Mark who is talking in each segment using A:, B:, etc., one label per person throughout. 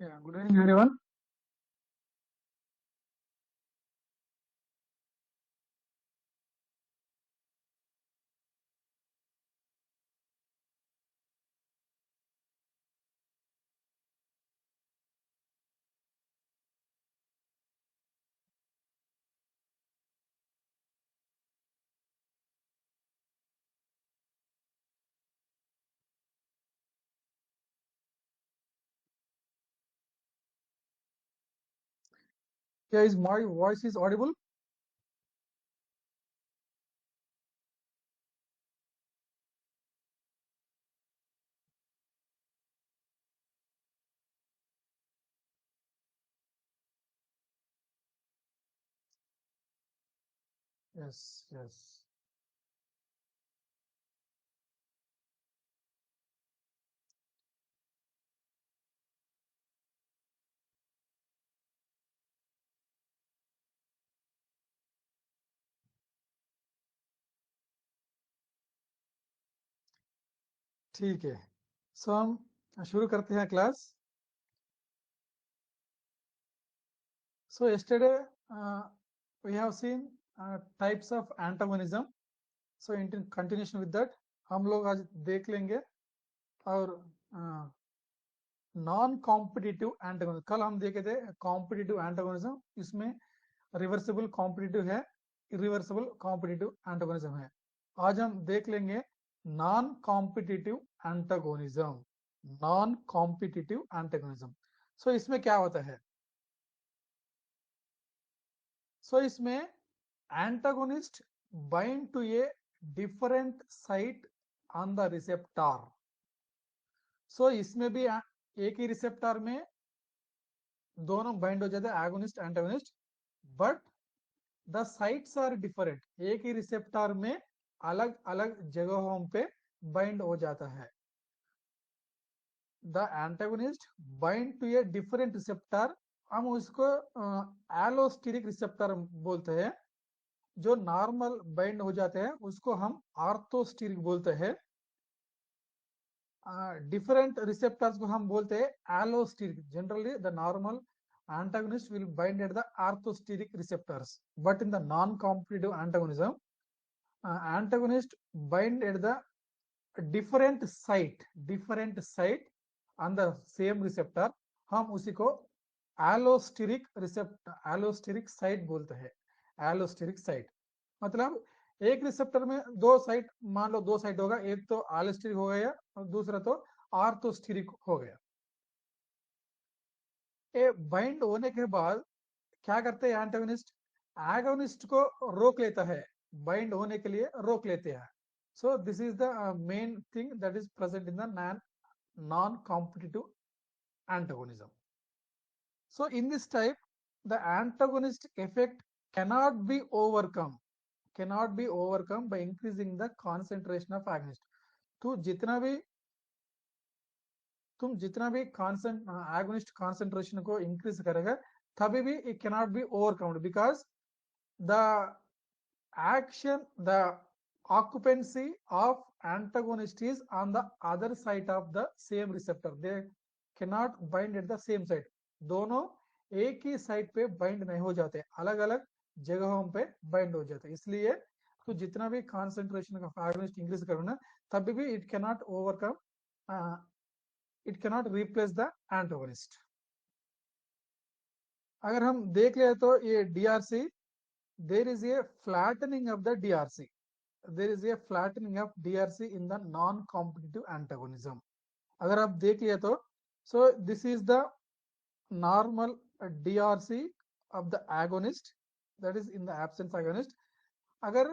A: Yeah, good evening, everyone. Yeah, is my voice is audible? Yes, yes. ठीक है. So हम शुरू करते हैं class. So yesterday we have seen types of antagonism. So in continuation with that, हम लोग आज देख लेंगे और नॉन कॉम्पिटिटिव एंटागोनिज्म. कल हम देखे थे कॉम्पिटिटिव एंटागोनिज्म. इसमें रिवर्सिबल कॉम्पिटिटिव है, इरिवर्सिबल कॉम्पिटिटिव एंटागोनिज्म है. आज हम देख लेंगे non competitive antagonism. Non competitive antagonism. So इसमें क्या होता है? सो इसमें antagonist bind to a different site on the receptor. So इसमें भी एक ही रिसेप्टर में दोनों बाइंड हो जाते हैं, agonist antagonist, but the sites are different. एक ही रिसेप्टर में अलग अलग जगहों पे बाइंड हो जाता है. The antagonist bind to a different receptor. हम उसको एलोस्टेरिक रिसेप्टर बोलते हैं. जो नॉर्मल बाइंड हो जाते हैं उसको हम आर्थोस्टेरिक बोलते हैं. डिफरेंट रिसेप्टर्स को हम बोलते हैं allosteric. Generally the normal antagonist will bind at the orthosteric receptors, but in the non-competitive antagonism, antagonist bind at the different site on the same receptor. हम उसी को एलोस्टेरिक रिसेप्टर, एलोस्टेरिक साइट बोलते हैं. Allosteric site मतलब एक receptor में दो site, मान लो दो साइट होगा, एक तो एलोस्टेरिक हो गया और दूसरा तो आर्थोस्टेरिक हो गया. ये बाइंड होने के बाद क्या करते हैं एंटागोनिस्ट? एगोनिस्ट को रोक लेता है, बाइंड होने के लिए रोक लेते हैं. So this is the main thing that is present in the non competitive antagonism. So in this type, the antagonist effect cannot be overcome, by increasing the concentration of agonist. तो तुम जितना भी एगोनिस्ट कॉन्सेंट्रेशन को increase करेगा तभी भी it cannot be overcomed, because the action, the occupancy of antagonist is on the other side of the same receptor. They cannot bind at the same site. दोनों एक ही साइड पे bind नहीं हो जाते, अलग अलग जगहों पे बाइंड हो जाते. इसलिए तो जितना भी कॉन्सेंट्रेशन ऑफ एगोनिस्ट इंक्रीज करो ना, तभी भी it cannot overcome, it cannot replace the antagonist. अगर हम देख ले तो ये DRC, there is a flattening of the DRC. There is a flattening of DRC in the non-competitive antagonism. अगर आप देख लिया तो, so this is the normal DRC of the agonist, that is in the absence agonist. अगर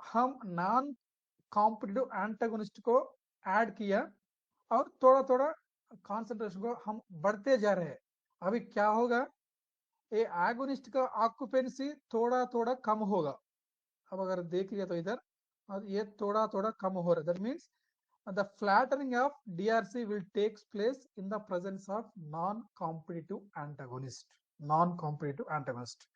A: हम non competitive antagonist को add किया और थोड़ा थोड़ा कॉन्सेंट्रेशन को हम बढ़ते जा रहे हैं, अभी क्या होगा? ये एगोनिस्ट का ऑक्यूपेंसी थोड़ा थोड़ा कम होगा. अब अगर देख लिया तो इधर और ये थोड़ा थोड़ा कम हो रहा है. That means the flattening of DRC will takes place in the presence of non competitive antagonist. Non competitive antagonist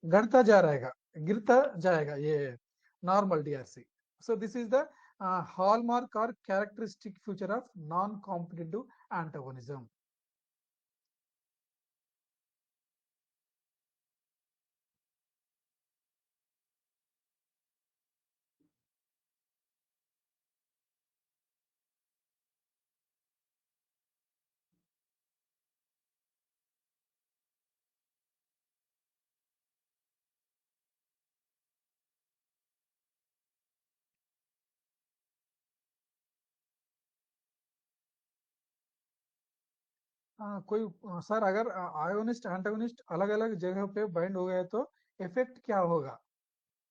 A: घटता जा रहेगा, गिरता जाएगा ये normal DRC. So this is the hallmark और characteristic feature of non competitive antagonism. कोई sir अगर agonist antagonist अलग अलग जगह पे बाइंड हो गए तो इफेक्ट क्या होगा?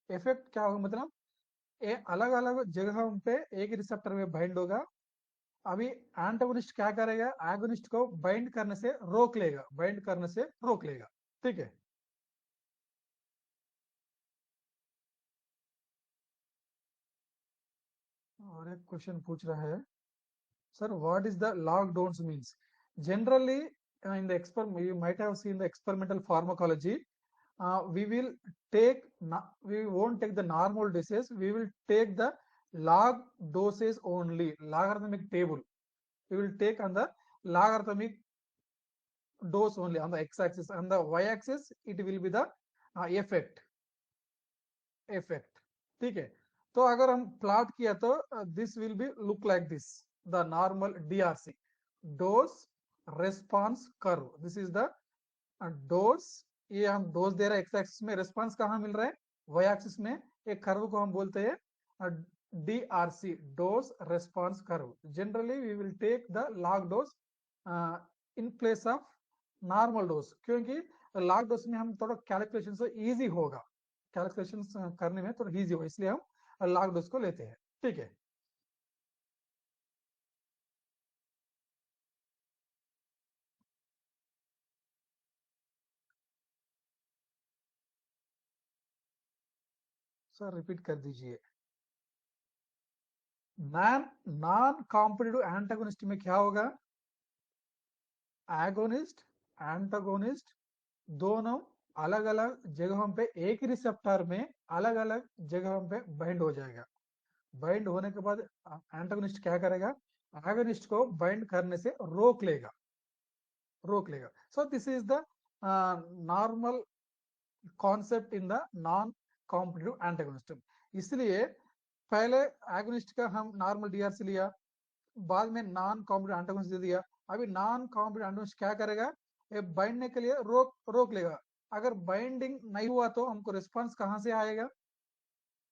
A: इफेक्ट क्या होगा मतलब अलग अलग जगहों पे एक रिसेप्टर में बाइंड होगा। अभी एंटागोनिस्ट क्या करेगा? एगोनिस्ट को बाइंड करने से रोक लेगा, बाइंड करने से रोक लेगा। ठीक है। और एक क्वेश्चन पूछ रहा है, sir, what is the lockdowns means? Generally, in the you might have seen the experimental pharmacology. We will we won't take the normal doses. We will take the log doses only, logarithmic table. We will take on the logarithmic dose only on the x-axis. On the y-axis, it will be the effect. Effect. ठीक है। तो अगर हम plot किया तो this will B look like this, the normal DRC, dose response curve. This is the dose. ये हम dose दे रहे हैं एक्स एक्सिस में, रेस्पॉन्स कहाँ मिल रहा है? वाई एक्सिस में। एक कर्व को हम बोलते हैं DRC, dose response curve. Generally we will take the log dose in place of normal dose, क्योंकि लॉग डोज में हम थोड़ा कैलकुलेशन से इजी होगा, कैलकुलेशन करने में थोड़ा इजी होगा, इसलिए हम लॉग डोज को लेते हैं। ठीक है। सर रिपीट कर दीजिए। नॉन नॉन कॉम्पिटिटिव एंटागोनिस्ट में क्या होगा? एगोनिस्ट एंटागोनिस्ट दोनों अलग अलग जगहों पे एक ही रिसेप्टर में अलग अलग जगहों पे बाइंड हो जाएगा। बाइंड होने के बाद एंटागोनिस्ट क्या करेगा? एगोनिस्ट को बाइंड करने से रोक लेगा, रोक लेगा। सो this is the normal concept in the non competitive antagonist. इसलिए पहले एगोनिस्ट का हम नॉर्मल डीआरसी लिया, बाद में नॉन कॉम्पिटिटिव एंटागोनिस्ट दे दिया। अभी नॉन कॉम्पिटिटिव एंटागोनिस्ट क्या करेगा? ये बाइंडने के लिए रोक रोक लेगा। अगर बाइंडिंग नहीं हुआ तो हमको रिस्पांस कहाँ से आएगा?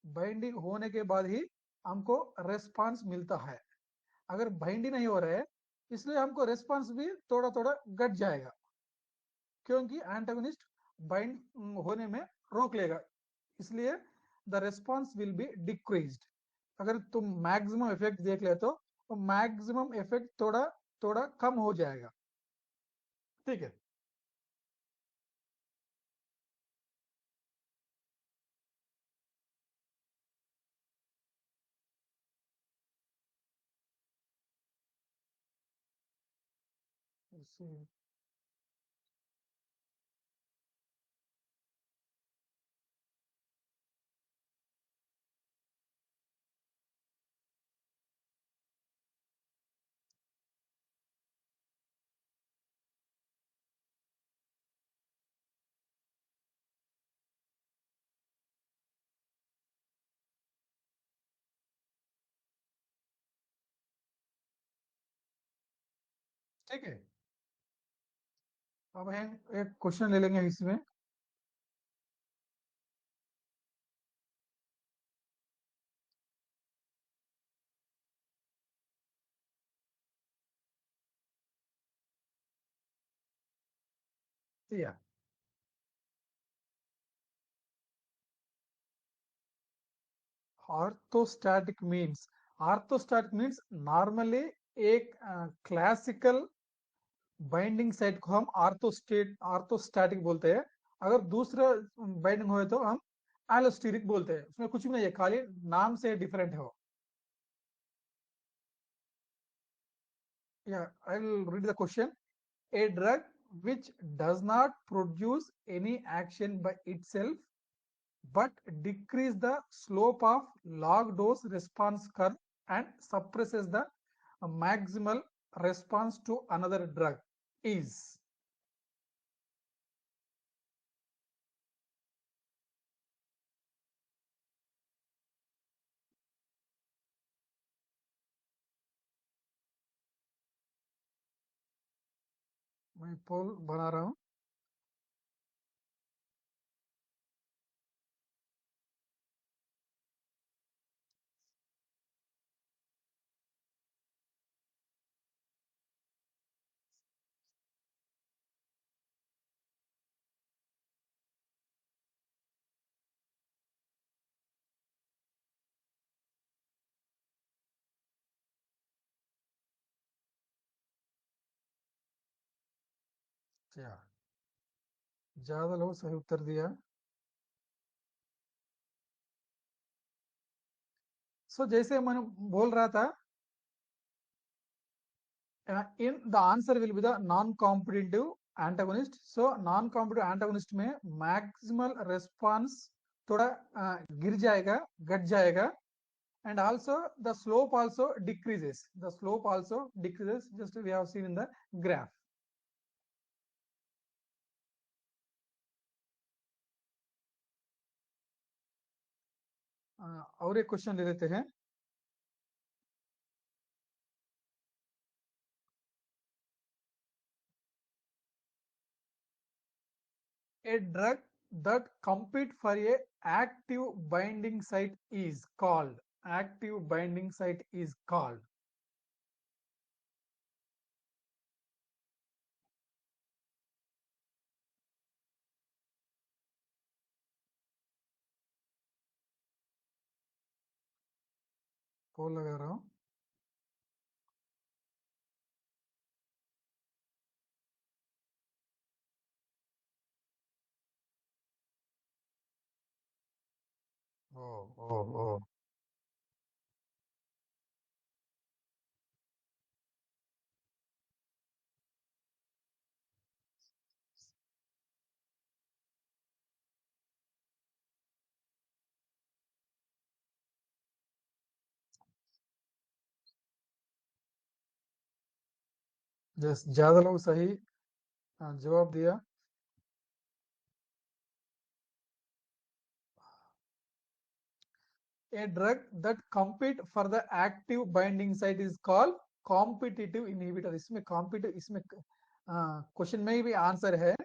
A: बाइंडिंग होने के बाद ही हमको रेस्पॉन्स मिलता है। अगर बाइंडिंग नहीं हो रहा है, इसलिए हमको रेस्पॉन्स भी थोड़ा थोड़ा घट जाएगा, क्योंकि एंटागोनिस्ट बाइंड होने में रोक लेगा। इसलिए the response will be decreased. अगर तुम मैक्सिमम इफेक्ट देख ले तो मैक्सिमम इफेक्ट थोड़ा थोड़ा कम हो जाएगा। ठीक है। ठीक है। अब हम एक क्वेश्चन ले लेंगे इसमें। या ऑर्थोस्टैटिक मीन्स नॉर्मली एक क्लासिकल बाइंडिंग साइट को हम ऑर्थोस्टैटिक बोलते हैं। अगर दूसरा बाइंडिंग हो तो हम एलोस्टेरिक बोलते हैं। उसमें कुछ भी नहीं है, खाली नाम से डिफरेंट है वो। या I will read the question. A drug which does not produce any action by itself but decrease the slope of log dose response curve and suppresses the maximal response to another drug is। मैं पोल बना रहा हूँ। क्या ज्यादा लोग सही उत्तर दिया। सो जैसे मैंने बोल रहा था, in the answer will be the non-competitive antagonist. So non-competitive antagonist में maximal response थोड़ा गिर जाएगा, घट जाएगा, and also the slope also decreases. The slope also decreases, just we have seen in the graph. और एक क्वेश्चन ले लेते हैं। A drug that compete for a active binding site is called, active binding site is called। पोल लगा रहा हूँ। ओ ओ ओ yes, ज्यादा लोग सही जवाब दिया। A drug that compete for the active binding site is called competitive inhibitor। इसमें competitive, इसमें क्वेश्चन में भी आंसर है।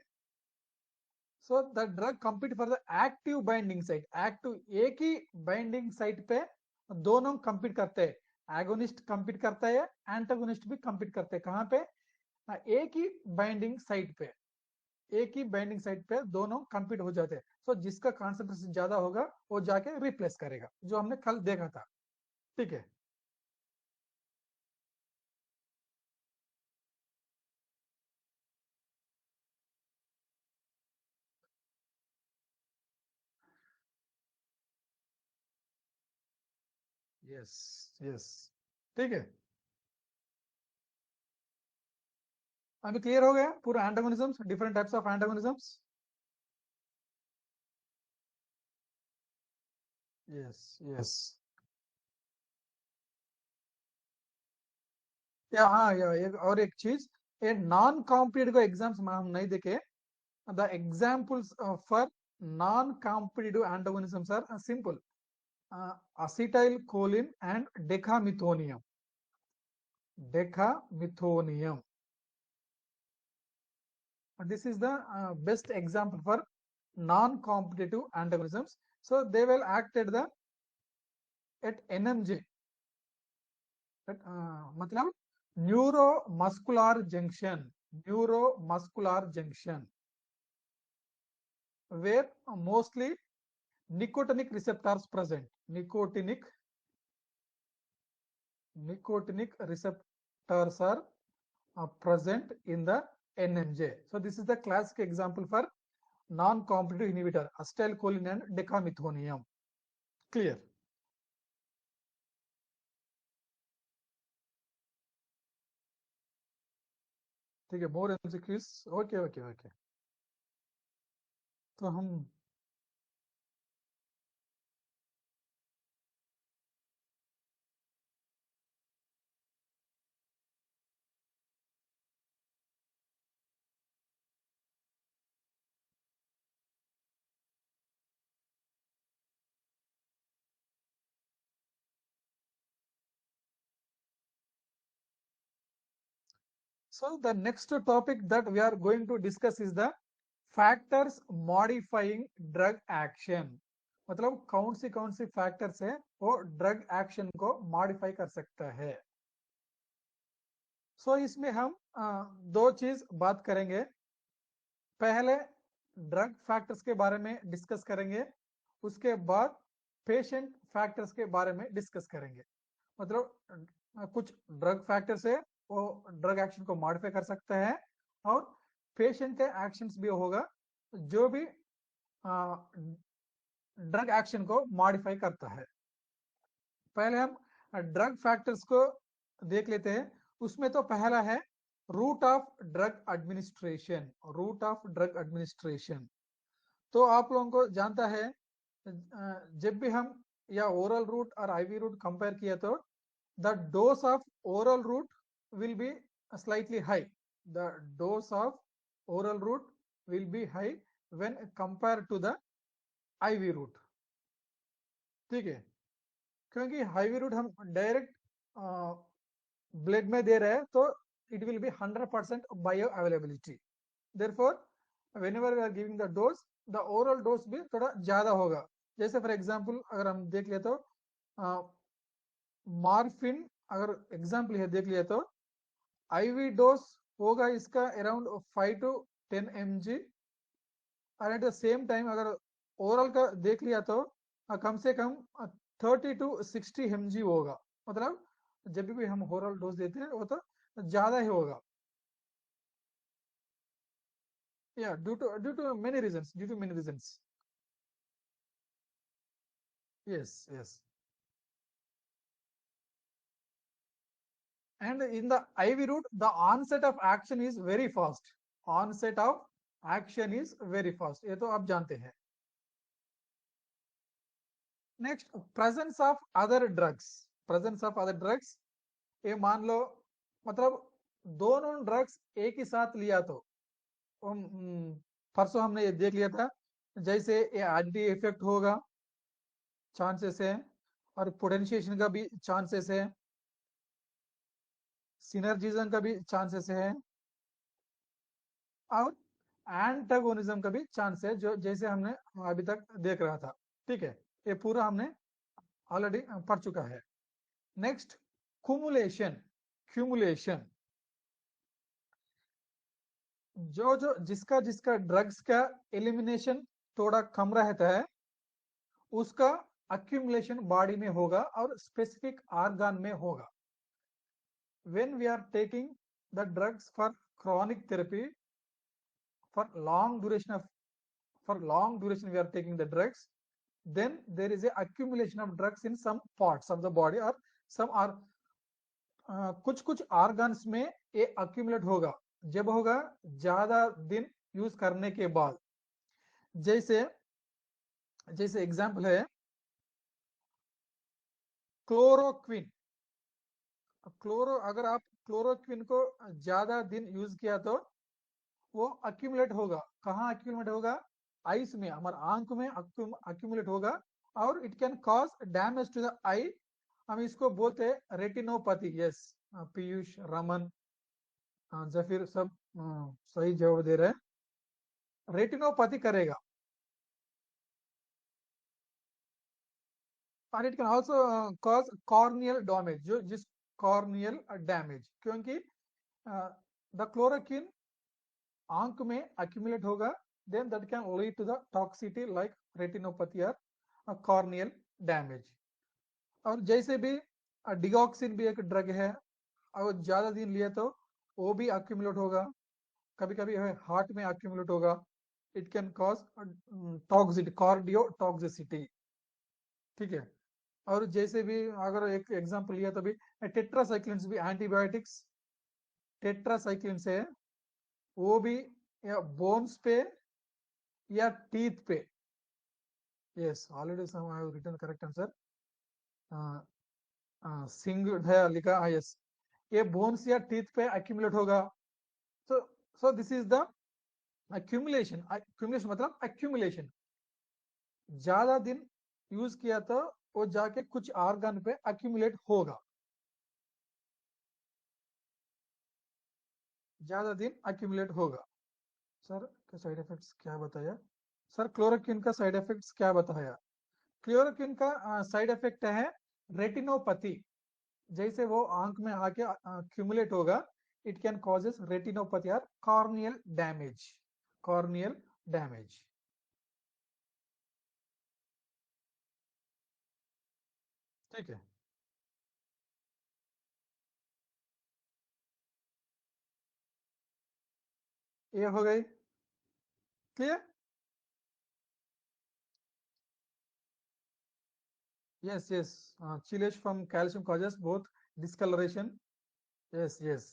A: So the drug compete for the active binding site, active एक ही बाइंडिंग साइट पे दोनों compete करते हैं। एगोनिस्ट compete करता है, एंटागोनिस्ट भी compete करते हैं। कहाँ पे? एक ही बाइंडिंग साइट पे, एक ही बाइंडिंग साइट पे दोनों कंप्लीट हो जाते हैं। सो जिसका कॉन्सेंट्रेशन ज्यादा होगा वो जाके रिप्लेस करेगा, जो हमने कल देखा था। ठीक है। यस यस, ठीक है। अभी क्लियर हो गया पूरा antagonisms, different types of antagonisms. Yes yes. Yeah हाँ, या एक और एक चीज, ये नॉन कॉम्पिटिटिव एग्जाम्स में हम नहीं देखे। The examples for non competitive antagonisms are simple, acetyl choline and decamethonium, decamethonium। This is the best example for non-competitive antagonisms. So they will act at NMJ, at मतलब neuromuscular junction, neuromuscular junction, where mostly nicotinic receptors present, nicotinic receptors are present in the NMJ. So this is the classic example for non-competitive inhibitor, acetylcholine and decamethonium। Clear? ठीक है, मोर MCQs. Okay okay okay. तो हम, so the next topic that we are going to discuss is the factors modifying drug action। मतलब कौन सी factors है वो drug action को modify कर सकता है। सो इसमें हम दो चीज बात करेंगे। पहले ड्रग फैक्टर्स के बारे में डिस्कस करेंगे, उसके बाद पेशेंट फैक्टर्स के बारे में डिस्कस करेंगे। मतलब कुछ ड्रग फैक्टर्स है वो ड्रग एक्शन को मॉडिफाई कर सकता है, और पेशेंट के एक्शंस भी होगा जो भी ड्रग एक्शन को मॉडिफाई करता है। पहले हम ड्रग फैक्टर्स को देख लेते हैं। उसमें तो पहला है route of drug administration. Route of drug administration तो आप लोगों को जानता है, जब भी हम या ओरल रूट और आईवी रूट कंपेयर किया तो the dose of oral route will be slightly high. The dose of oral route will be high when compared to the IV route. ठीक है, क्योंकि हाईवी रूट हम डायरेक्ट ब्लड में दे रहे हैं तो it will be 100% bioavailability. Therefore whenever we are giving the dose, the oral dose भी थोड़ा ज्यादा होगा। जैसे फॉर एग्जांपल अगर हम देख ले तो मॉर्फिन अगर एग्जांपल है देख लिया तो आईवी डोज होगा इसका अराउंड 5 to 10 mg और एट द सेम टाइम अगर ओरल का देख लिया तो कम से कम 30 to 60 mg होगा। मतलब जब भी हम ओरल डोज देते हैं वो तो ज्यादा ही होगा। या due to many reasons. Yes yes. And in the IV route, the onset of action is very fast. Onset of action is very fast. ये तो आप जानते हैं। Next presence of other drugs. Presence of other drugs, ये मान लो मतलब दोनों drugs एक ही साथ लिया तो परसों हमने ये देख लिया था, जैसे ये एंटी इफेक्ट होगा चांसेस है और पोटेंशिएशन का भी चांसेस है, सिनर्जिज्म का भी चांसेस है और एंटागोनिज्म का भी चांस है, जो जैसे हमने अभी तक देख रहा था। ठीक है, ये पूरा हमने ऑलरेडी पढ़ चुका है। Next cumulation. क्यूमुलेशन जो जिसका जिसका ड्रग्स का एलिमिनेशन थोड़ा कम रहता है उसका अक्यूमुलेशन बॉडी में होगा और स्पेसिफिक ऑर्गन में होगा। when we are taking the drugs for chronic therapy, for long duration of for long duration we are taking the drugs, then there is a accumulation of drugs in some parts of the body or some are कुछ कुछ organs में ये accumulate होगा। जब होगा ज्यादा दिन use करने के बाद। जैसे जैसे एग्जांपल है क्लोरोक्विन। अगर आप क्लोरोक्विन को ज्यादा दिन यूज किया तो वो अक्यूमुलेट होगा। कहाँ अक्यूमुलेट होगा? आईस में, हमारे आंख में अक्यूमुलेट होगा और it can cause damage to the eye. हम इसको बोलते हैं रेटिनोपैथी। यस, पीयूष, रमन, जफीर सब सही जवाब दे रहे हैं। रेटिनोपैथी करेगा और it can also cause corneal damage, जो जिस कॉर्नियल डैमेज, क्योंकि द क्लोरोक्विन आंख में अक्यूमुलेट होगा, then that can lead to the toxicity like retinopathy or corneal damage। और जैसे भी डिगॉक्सिन भी एक ड्रग है, और ज्यादा दिन लिया तो वो भी अक्यूमुलेट होगा, कभी कभी हार्ट में अक्यूमुलेट होगा। It can cause toxicity, cardio toxicity. ठीक है, और जैसे भी अगर एक एग्जांपल लिया तो भी टेट्रासाइक्लिन्स भी एंटीबायोटिक्स, टेट्रासाइक्लिन्स है वो भी या बोन्स पे या टीथ पे। Yes, already some I have written correct answer. Singh है लिखा, यस, ये बोन्स या टीथ पे अक्यूमुलेट होगा। So so this is the accumulation. Accumulation मतलब अक्यूमुलेशन, ज्यादा दिन यूज किया तो वो जाके कुछ ऑर्गन पे अक्यूमुलेट होगा, ज्यादा दिन अक्यूमुलेट होगा। सर के साइड इफेक्ट्स क्या बताया? सर क्लोरोक्विन का साइड इफेक्ट्स क्या बताया? क्लोरोक्विन का साइड इफेक्ट है रेटिनोपैथी। जैसे वो आंख में आके अक्यूमुलेट होगा, इट कैन कॉजेस रेटिनोपैथी और कॉर्नियल डैमेज। Corneal damage. ठीक है, ये हो गई clear. Yes yes, chelates from calcium causes both discolouration. Yes yes,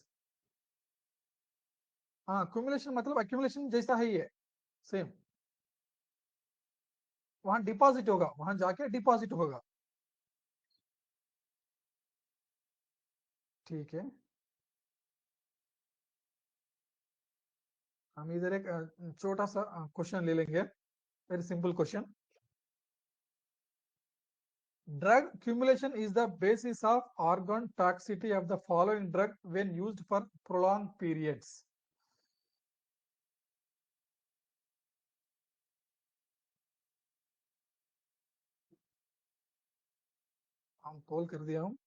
A: हाँ क्यूमुलेशन मतलब एक्यूमुलेशन जैसा है ये, सेम। वहां डिपॉजिट होगा, वहां जाके डिपॉजिट होगा। ठीक है, हम इधर एक छोटा सा क्वेश्चन ले लेंगे, very simple question. Drug accumulation is the basis of organ toxicity of the following drug when used for prolonged periods. हम पोल कर दिया हूँ।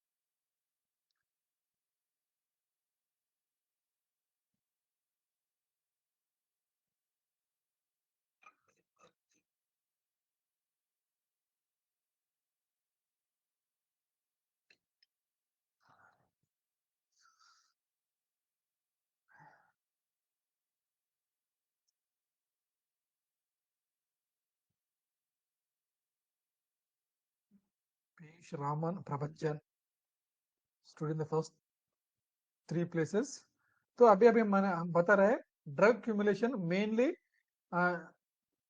A: Piyush Raman Prabhanjan stood in the first 3 places। तो अभी अभी हम बता रहे हैं, drug cumulation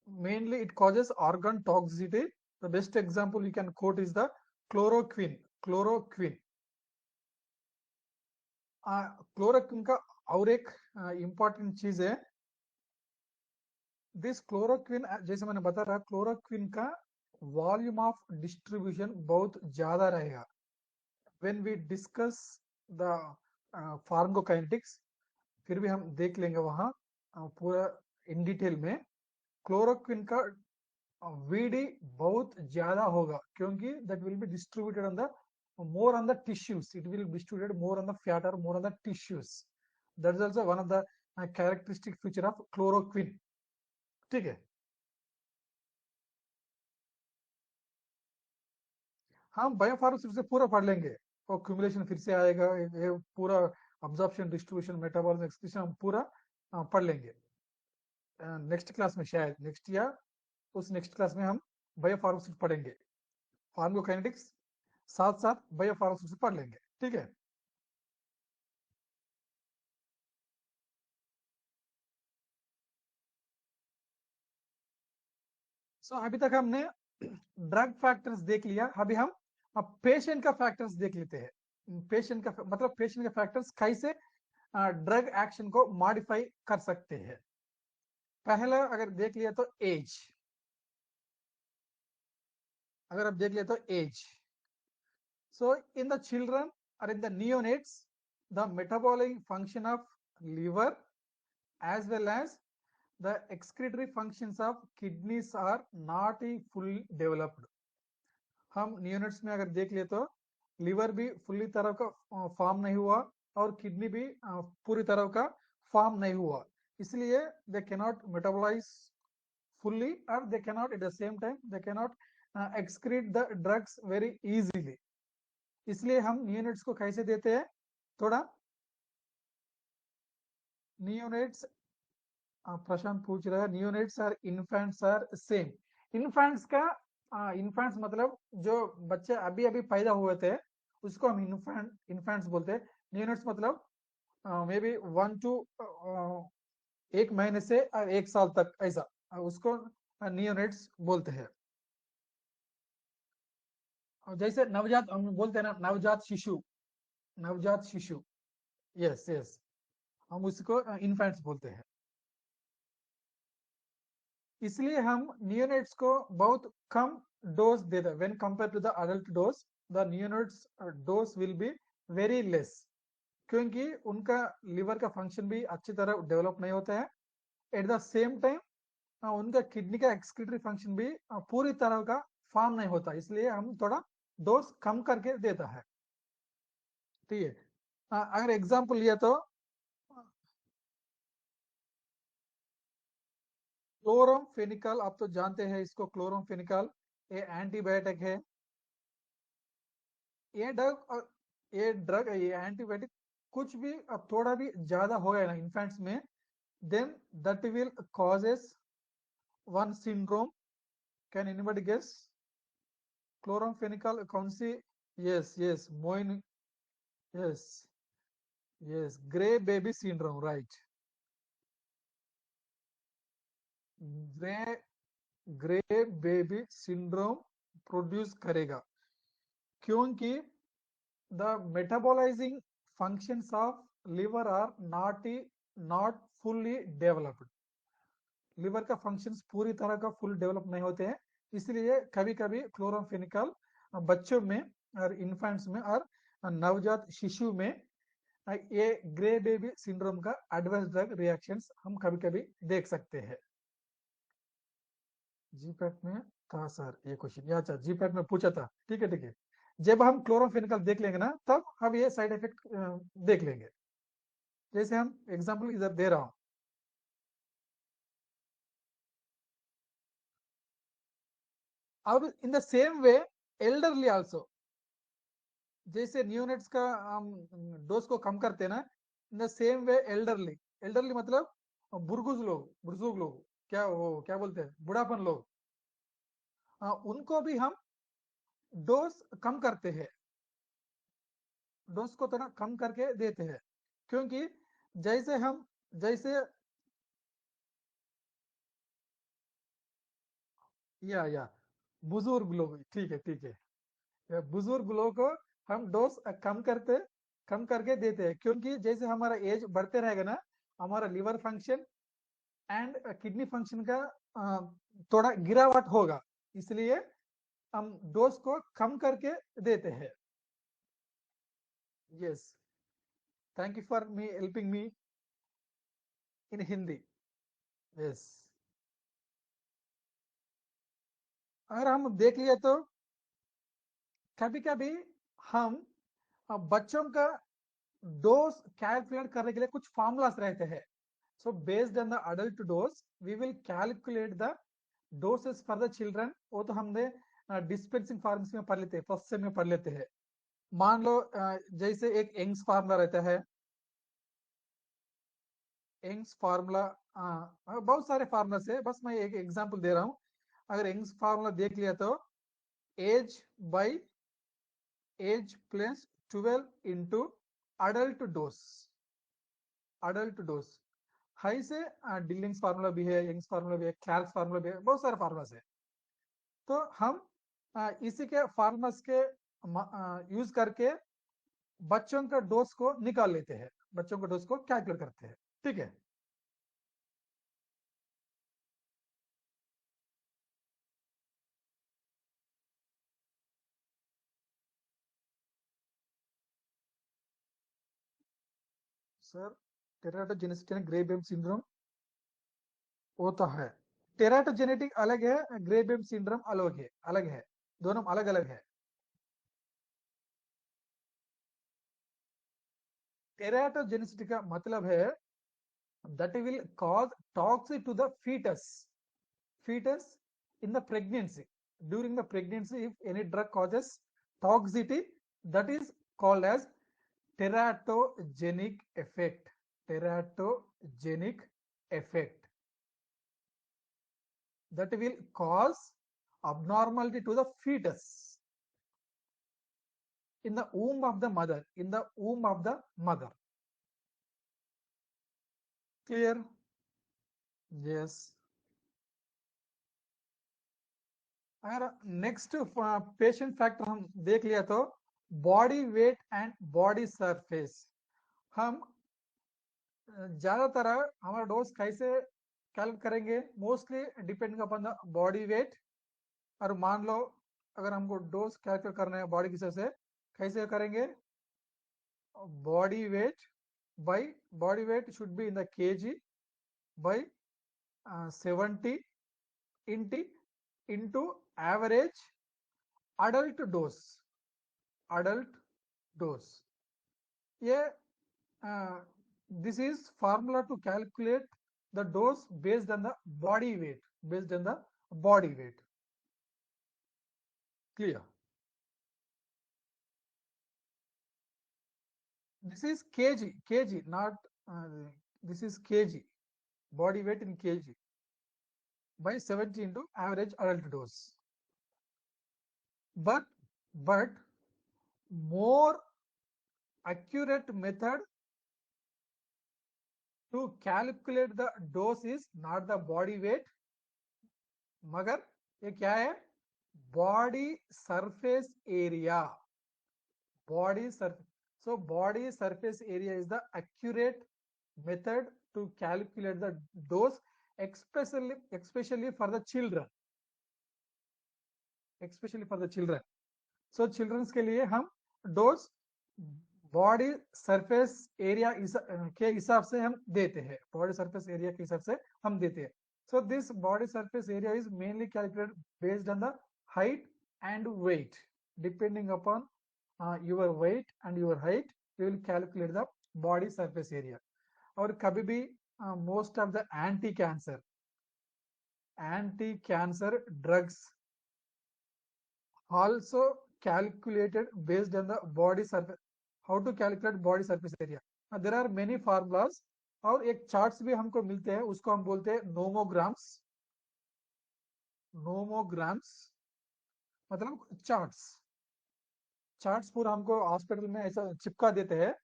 A: mainly it causes organ toxicity. The best example you can quote is the chloroquine। chloroquine chloroquine का और एक इम्पॉर्टेंट चीज है, दिस क्लोरोक्विन जैसे मैंने बता रहा, क्लोरोक्विन का वॉल्यूम ऑफ डिस्ट्रीब्यूशन बहुत ज्यादा रहेगा। When we discuss the pharmacokinetics, फिर भी हम देख लेंगे वहां पूरा इन डिटेल में। क्लोरोक्विन का वीडी बहुत ज्यादा होगा, क्योंकि that will be distributed on the more on the tissues, it will distributed more on the fat और more on the tissues. That is also one of the characteristic feature of chloroquine. ठीक है, हम biopharmaceutics से पूरा पढ़ लेंगे, और cumulation फिर से आएगा, ये पूरा अब्जॉर्प्शन डिस्ट्रीब्यूशन मेटाबॉलिज्म एक्सक्रीशन हम पूरा पढ़ लेंगे नेक्स्ट क्लास में, शायद नेक्स्ट या उस नेक्स्ट क्लास में हम बायोफार्मास्यूटिक्स पढ़ेंगे, फार्माकोकाइनेटिक्स साथ साथ बायोफार्मास्यूटिक्स पढ़ लेंगे। ठीक है, सो अभी तक हमने ड्रग फैक्टर्स देख लिया, अभी हम अब पेशेंट का फैक्टर्स देख लेते हैं। पेशेंट का मतलब पेशेंट का फैक्टर्स कैसे ड्रग एक्शन को मॉडिफाई कर सकते हैं। पहला अगर देख लिया तो एज, अगर आप देख लिया तो age, so in the children और in the neonates, the metabolic function of liver as well as the excretory functions of kidneys are not fully developed। हम नियोनेट्स में अगर देख ले तो लिवर भी फुल्ली तरह का फॉर्म नहीं हुआ, और किडनी भी पूरी तरह का फॉर्म नहीं हुआ, इसलिए they cannot metabolize fully, or they cannot at the same time they cannot excrete the drugs very easily। इसलिए हम नियोनेट्स को कैसे देते हैं, थोड़ा नियोनेट्स, प्रशांत पूछ रहा है नियोनेट्स और इन्फेंट्स आर सेम। इन्फेंट्स का इन्फेंट्स मतलब जो बच्चे अभी अभी पैदा हुए थे, उसको हम इन्फेंट्स बोलते हैं। नियोनेट्स मतलब मे बी 1 to 1 महीने से 1 साल तक, ऐसा उसको नियोनेट्स बोलते हैं। और जैसे नवजात हम बोलते हैं ना, नवजात शिशु, नवजात शिशु, यस यस, हम उसको इन्फेंट्स बोलते हैं। इसलिए हम नियोनेट्स को बहुत कम डोज देते हैं, when compare to the adult dose, the neonates dose will be very less, क्योंकि उनका लिवर का फंक्शन भी अच्छी तरह डेवलप नहीं होता है। एट द सेम टाइम उनका किडनी का एक्सक्रीटरी फंक्शन भी पूरी तरह का फॉर्म नहीं होता, इसलिए हम थोड़ा डोज कम करके देता है। ठीक है, अगर एग्जाम्पल लिया तो क्लोरोमफेनिकल, आप तो जानते हैं इसको, क्लोरोमफेनिकल ये एंटीबायोटिक है। ये ड्रग ये एंटीबायोटिक कुछ भी अब थोड़ा भी ज्यादा हो गया ना इन्फेंट्स में, then that will causes one syndrome. Can anybody guess? Chloramphenicol कौन सी? Yes, yes, moin. Yes, yes, gray baby syndrome, right? gray gray baby syndrome produce करेगा क्योंकि the metabolizing functions of liver are not fully developed. Liver का functions पूरी तरह का full develop नहीं होते हैं, इसलिए कभी कभी क्लोराम्फेनिकल बच्चों में और इन्फेंट्स में और नवजात शिशु में ये ग्रे बेबी सिंड्रोम का एडवर्स ड्रग रिएक्शंस हम कभी कभी देख सकते हैं। जीपैट में था सर ये क्वेश्चन, या अच्छा जीपैट में पूछा था, ठीक है ठीक है। जब हम क्लोरोफेनिकल देख लेंगे ना तब हम ये साइड इफेक्ट देख लेंगे। जैसे हम एग्जांपल इधर दे रहा हूं, अब in the same way elderly also, जैसे न्यूनेट्स का हम डोज को कम करते हैं ना, in the same way elderly, elderly मतलब बुजुर्ग लोग, क्या वो क्या बोलते हैं, बुढ़ापन लोग, उनको भी हम डोज कम करते हैं, डोज को थोड़ा कम करके देते हैं, क्योंकि जैसे हम जैसे या बुजुर्ग लोग, ठीक है ठीक है, बुजुर्ग लोगों को हम डोज कम करके देते हैं, क्योंकि जैसे हमारा एज बढ़ते रहेगा ना, हमारा liver function and kidney function का थोड़ा गिरावट होगा, इसलिए हम डोज को कम करके देते हैं। Yes, thank you for me helping me in Hindi. Yes, अगर हम देख लिए तो कभी कभी हम बच्चों का डोज कैलकुलेट करने के लिए कुछ फॉर्मूलास रहते हैं। So based on the adult dose we will calculate the doses for the children, वो तो हमने डिस्पेंसिंग फार्मेसी में पढ़ लेते हैं, फर्स्ट सेम में पढ़ लेते हैं। मान लो जैसे एक यंग्स फार्मूला रहता है, यंग्स फार्मूला, बहुत सारे फार्मूलास है, बस मैं एक एग्जांपल दे रहा हूँ। अगर यंग्स फार्मूला देख लिया तो age by age plus 12 into adult dose. हाई से डिलिंग्स फार्मूला भी है, यंग्स फार्मूला भी है, क्लार्क्स फार्मूला भी है, बहुत सारे फार्मूलास है। तो हम इसी के फार्मूलास के यूज करके बच्चों का डोज को निकाल लेते हैं, बच्चों का डोज को कैलकुलेट करते हैं, ठीक है। सर टेराटोजेनिसिटी ग्रे बेम सिंड्रोम होता है, टेराटोजेनेटिक अलग है, ग्रे बेम सिंड्रोम अलग है, दोनों अलग अलग है। टेराटोजेनिसिटी का मतलब है that will cause toxic to the fetus in the pregnancy. During the pregnancy, if any drug causes toxicity, that is called as teratogenic effect. Teratogenic effect that will cause abnormality to the fetus in the womb of the mother. In the womb of the mother. Clear? Yes. अगर next patient factor हम देख लिया तो body weight and body surface. हम ज्यादातर हमारा dose कैसे calculate करेंगे, mostly depend upon the body weight. और मान लो अगर हमको डोज कैलकुलेट करना है बॉडी की हिसाब से, कैसे करेंगे, body weight by, body weight should be in the KG by 70 into average adult dose, adult dose. ये this is formula to calculate the dose based on the body weight, based on the body weight. Clear? This is kg, not this is kg. body weight in kg by 70 into average adult dose. But more accurate method to calculate the dose is not the body weight, मगर ये क्या है, body surface area. Body surface. So body surface area is the accurate method to calculate the dose, especially for the children. Especially for the children. So children के लिए हम dose body surface area के हिसाब से हम देते हैं, body surface area के हिसाब से हम देते हैं. So this body surface area is mainly calculated based on the height and weight. Depending upon your weight and your height, we will calculate the body surface area. और कभी भी most of the anti-cancer drugs also calculated based on the body surface. How to calculate body surface area? There are many formulas और एक charts भी हमको मिलते हैं, उसको हम बोलते हैं नोमोग्राम्स. नोमोग्राम्स मतलब चार्ट्स पूरा हमको हॉस्पिटल में ऐसा चिपका देते हैं,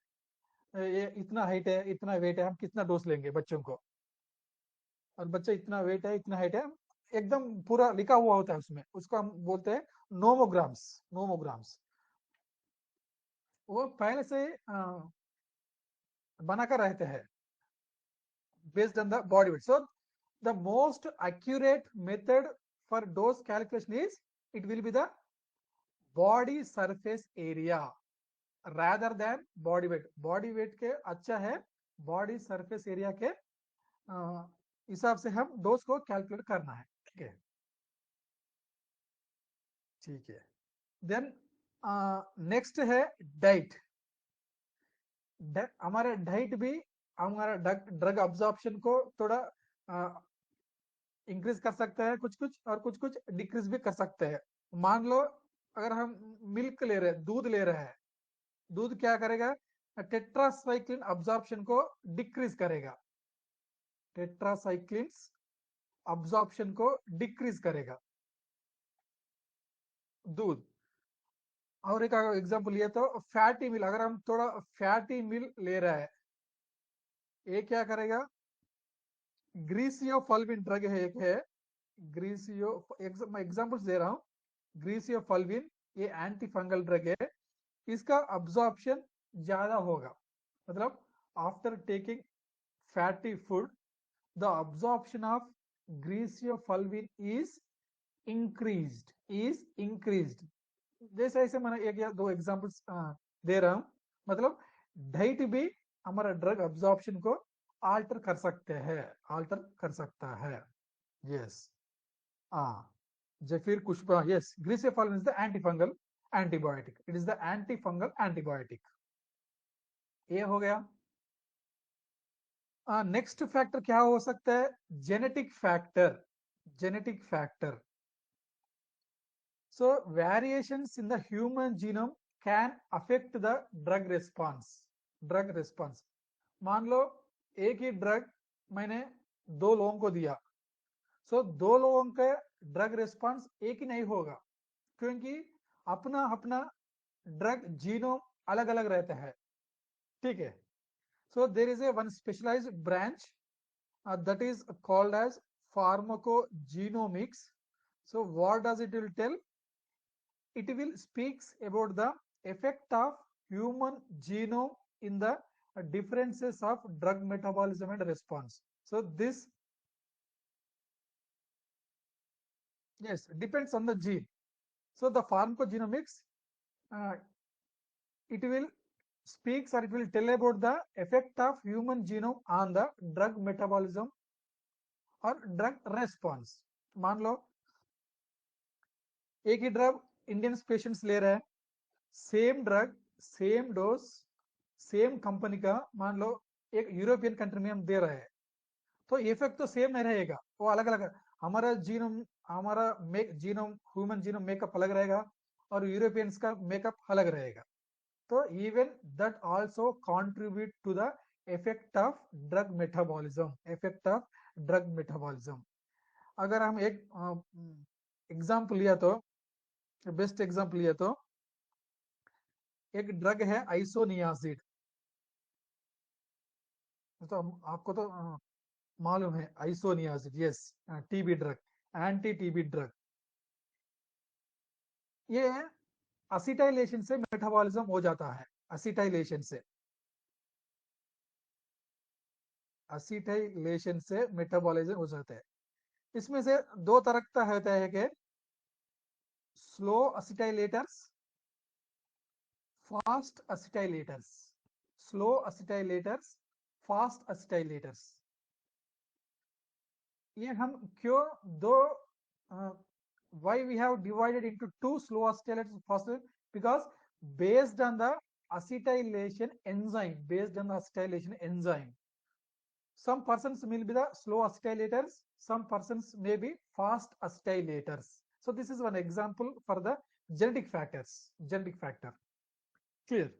A: ये इतना हाइट है, इतना वेट है, हम कितना डोज लेंगे बच्चों को, और बच्चा इतना वेट है, इतना हाइट है, एकदम पूरा लिखा हुआ होता है उसमें, उसको हम बोलते हैं नोमोग्राम्स. वो पहले से बनाकर रहते हैं based on the body weight. So the most accurate method for dose calculation is, it will be the body surface area rather than body weight. Body weight के अच्छा है, body surface area के हिसाब से हम डोज को calculate करना है. ठीक है. देन नेक्स्ट है डाइट. हमारे डाइट भी हमारा ड्रग अब्जॉर्प्शन को थोड़ा इंक्रीज कर सकता है, कुछ कुछ, और कुछ कुछ डिक्रीज भी कर सकते हैं. मान लो अगर हम मिल्क ले रहे हैं, दूध ले रहे हैं, दूध क्या करेगा, टेट्रासाइक्लिन अब्जॉर्प्शन को डिक्रीज करेगा. टेट्रासाइक्लिन अब्जॉर्प्शन को डिक्रीज करेगा दूध. और एक एग्जांपल ये तो फैटी मिल, अगर हम थोड़ा फैटी मिल ले रहा है, ये क्या करेगा, ग्रीसियोफल्विन ड्रग है, एक है ग्रीसियो, मैं एग्जांपल्स दे रहा हूँ. ग्रीसियोफल्विन ये एंटी फंगल ड्रग है, इसका अब्जॉर्प्शन ज्यादा होगा, मतलब after taking fatty food the absorption of griseofulvin is increased. जैसे ऐसे मैंने एक या दो एग्जांपल्स दे रहा हूं, मतलब डाइट भी हमारा ड्रग अब्जॉर्प्शन को आल्टर कर सकता है. Yes. Zafir Kushwaha, yes, griseofulvin is the antifungal antibiotic. It is the antifungal antibiotic. ये हो गया. नेक्स्ट फैक्टर क्या हो सकता है, genetic factor. So variations in the human genome can affect the drug response. मान लो एक ही ड्रग मैंने दो लोगों को दिया, सो दो लोगों का ड्रग रिस्पांस एक ही नहीं होगा, क्योंकि अपना अपना ड्रग जीनोम अलग अलग रहता है. ठीक है. So there is a one specialised branch that is called as pharmacogenomics. So what does it will tell? It will speaks about the effect of human genome in the differences of drug metabolism and response. So this, yes, depends on the gene. So the pharmacogenomics, it will speaks, or it will tell about the effect of human genome on the drug metabolism or drug response. मान लो एक ही drug Indian patients ले रहे हैं, same drug same dose same company का, मान लो एक European country में हम दे रहे हैं, तो इफेक्ट तो सेम नहीं रहेगा, वो अलग अलग. हमारा जीनोम ह्यूमन जीनोम मेकअप अलग रहेगा और यूरोपियंस का मेकअप अलग रहेगा. तो even that also contribute to the effect of drug metabolism, effect of drug metabolism. अगर हम एक एग्जाम्पल लिया तो, बेस्ट एग्जाम्पल लिया तो, एक ड्रग है आइसोनियासिड। तो आपको तो मालूम है isoniazid, yes, TB drug, anti TB drug. ये असिटाइलेशन से मेटाबॉलिज्म हो जाता है, असिटाइलेशन से, असिटाइलेशन से मेटाबॉलिज्म हो जाता है। इसमें से दो तरह का होता है कि स्लो असिटाइलेटर्स, फास्ट असिटाइलेटर्स, स्लो असिटाइलेटर्स, फास्ट असिटाइलेटर्स। ये हम क्यों दो, why we have divided into two slow acetylators first, because based on the acetylation enzyme, based on the acetylation enzyme, some persons will be the slow acetylators, some persons may be fast acetylators. So this is one example for the genetic factors, genetic factor, clear।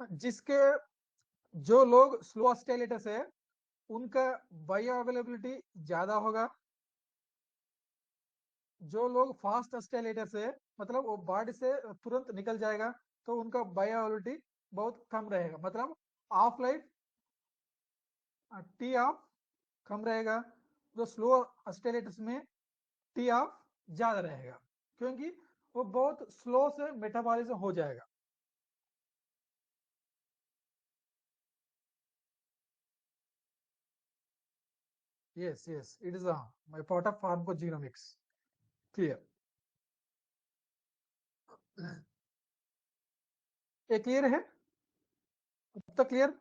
A: जिसके, जो लोग slow acetylators है उनका bio availability ज्यादा होगा। जो लोग fast अस्टेलेटर्स है, मतलब वो बॉडी से तुरंत निकल जाएगा, तो उनका बायोअवेलेबिलिटी बहुत कम रहेगा, मतलब ऑफ लाइफ, टी ऑफ कम रहेगा। जो स्लो अस्टेलेटर्स में टी ऑफ ज्यादा रहेगा, क्योंकि वो बहुत स्लो से मेटाबॉलिज्म हो जाएगा। Yes yes, it is my part of pharmacogenomics, clear. ये क्लियर है, अब तक क्लियर।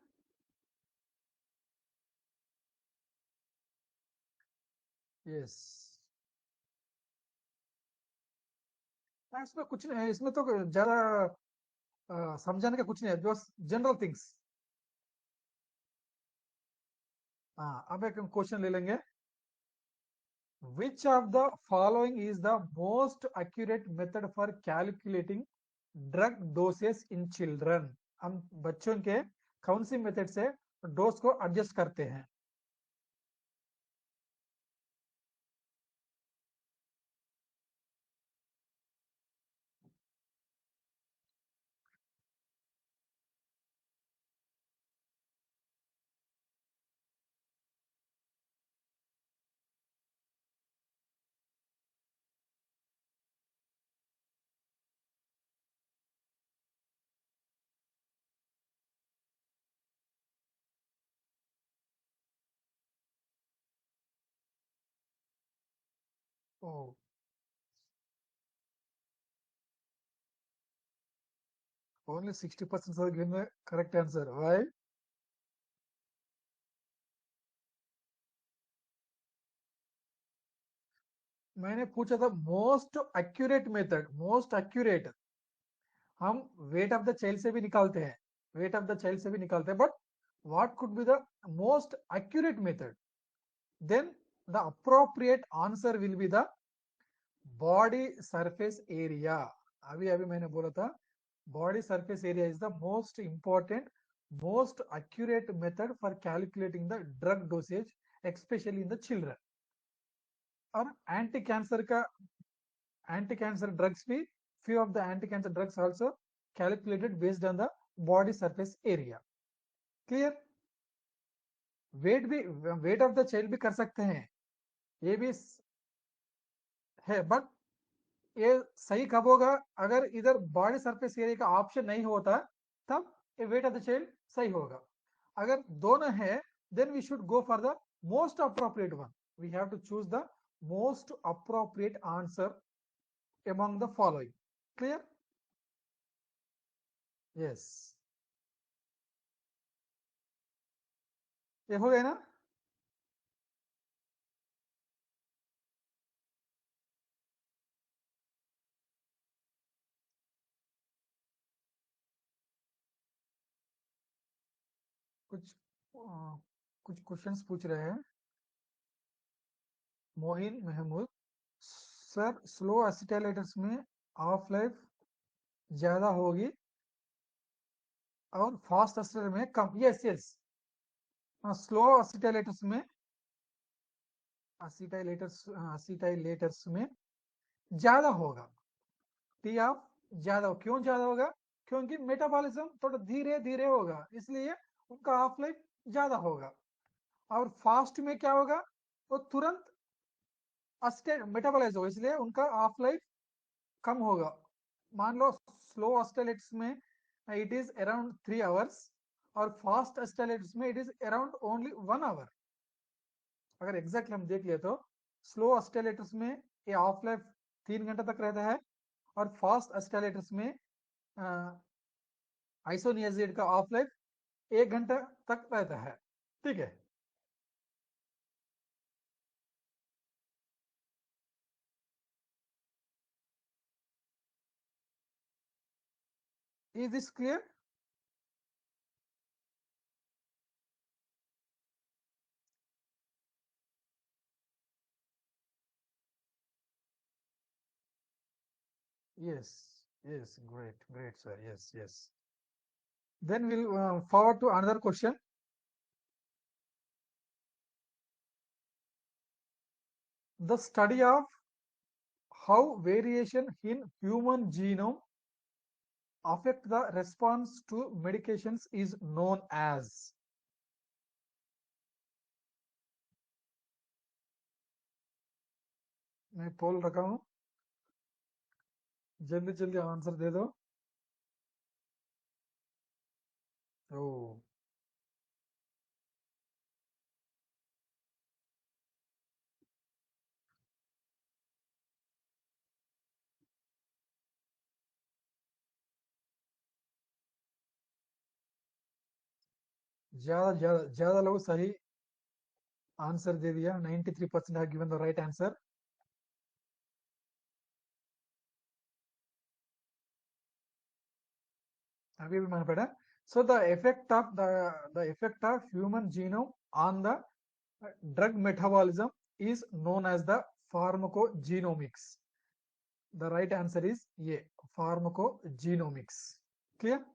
A: यस, इसमें कुछ नहीं है, इसमें तो ज्यादा समझाने का कुछ नहीं है, जो जनरल थिंग्स। हाँ, अब एक क्वेश्चन ले लेंगे। Which of the following is the most accurate method for calculating drug doses in children? हम बच्चों के कौन सी मेथड से डोज को एडजस्ट करते हैं? Oh, only 60% are given correct answer, why? मैंने पूछा था most accurate method, most accurate. हम वेट ऑफ द चाइल्ड से भी निकालते हैं, वेट ऑफ द चाइल्ड से भी निकालते हैं, but what could be the most accurate method? then the appropriate answer will be the body surface area। अभी अभी मैंने बोला था body surface area is the most important, most accurate method for calculating the drug dosage, especially in the children। और anti cancer का, anti cancer drugs भी, few of the anti cancer drugs also calculated based on the body surface area, clear। Weight भी, weight of the child भी कर सकते हैं, ये भी है, बट ये सही कब होगा? अगर इधर बॉडी सरफेस एरिया का ऑप्शन नहीं होता, तब ये वेट ऑफ द चाइल्ड सही होगा। अगर दोनों है, then we should go for the most appropriate one. We have to choose the most appropriate answer among the following, clear। Yes, ये हो गया ना? कुछ कुछ क्वेश्चंस पूछ रहे हैं। मोहिन महमूद, सर स्लो एसिटाइलेटर्स में ऑफ लाइफ ज्यादा होगी, और फास्ट एसिटाइलेटर में कम, यस यस, स्लो एसिटाइलेटर्स में, एसिटाइलेटर्स में ज्यादा होगा, टी ऑफ ज्यादा क्यों ज्यादा होगा? क्योंकि मेटाबॉलिज्म थोड़ा धीरे धीरे होगा, इसलिए उनका हाफ लाइफ ज्यादा होगा। और फास्ट में क्या होगा? वो तुरंत मेटाबॉलाइज होगा, इसलिए उनका हाफ लाइफ कम होगा। मान लो स्लो ऑस्टेलेट्स में इट इज अराउंड 3 आवर्स, और फास्ट ऑस्टेलेट्स में it is around only 1 hour. अगर एग्जैक्टली हम देख ले तो स्लो ऑस्टेलेटर्स में ये हाफ लाइफ 3 घंटे तक रहता है, और फास्ट ऑस्टेलेटर्स में आइसोनियाजिड का हाफ लाइफ 1 घंटा तक रहता है। ठीक है, is this clear? Yes, yes, great, great, sir. Yes, yes. Then we'll forward to another question. The study of how variation in human genome affect the response to medications is known as. मैं पोल रखा हूँ, जल्दी जल्दी answer दे दो। ओ, ज्यादा ज्यादा ज्यादा लोग सही आंसर दे दिया, 93% have given the right answer. अभी भी मैंने पढ़ा। So the effect of human genome on the drug metabolism is known as the pharmacogenomics. The right answer is A, pharmacogenomics. Clear?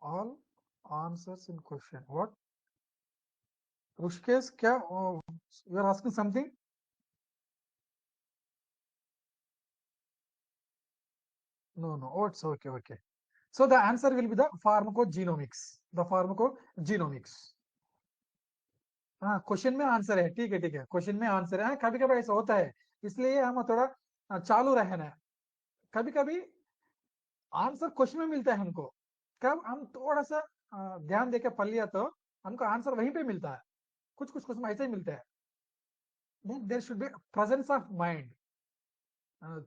A: All answers in question. What? Rushikesh, क्या? You are asking something? No, no. Oh, it's okay, okay. So the answer will be the pharmacogenomics. The pharmacogenomics. हाँ, question में answer है, ठीक है ठीक है, question में answer है। कभी कभी ऐसा होता है, इसलिए हम थोड़ा चालू रहना है। कभी कभी आंसर क्वेश्चन में मिलता है हमको, कब हम थोड़ा सा ध्यान देकर पढ़ लिया तो हमको आंसर वहीं पे मिलता है। कुछ कुछ क्वेश्चन ऐसे ही मिलता है। There should be presence of mind.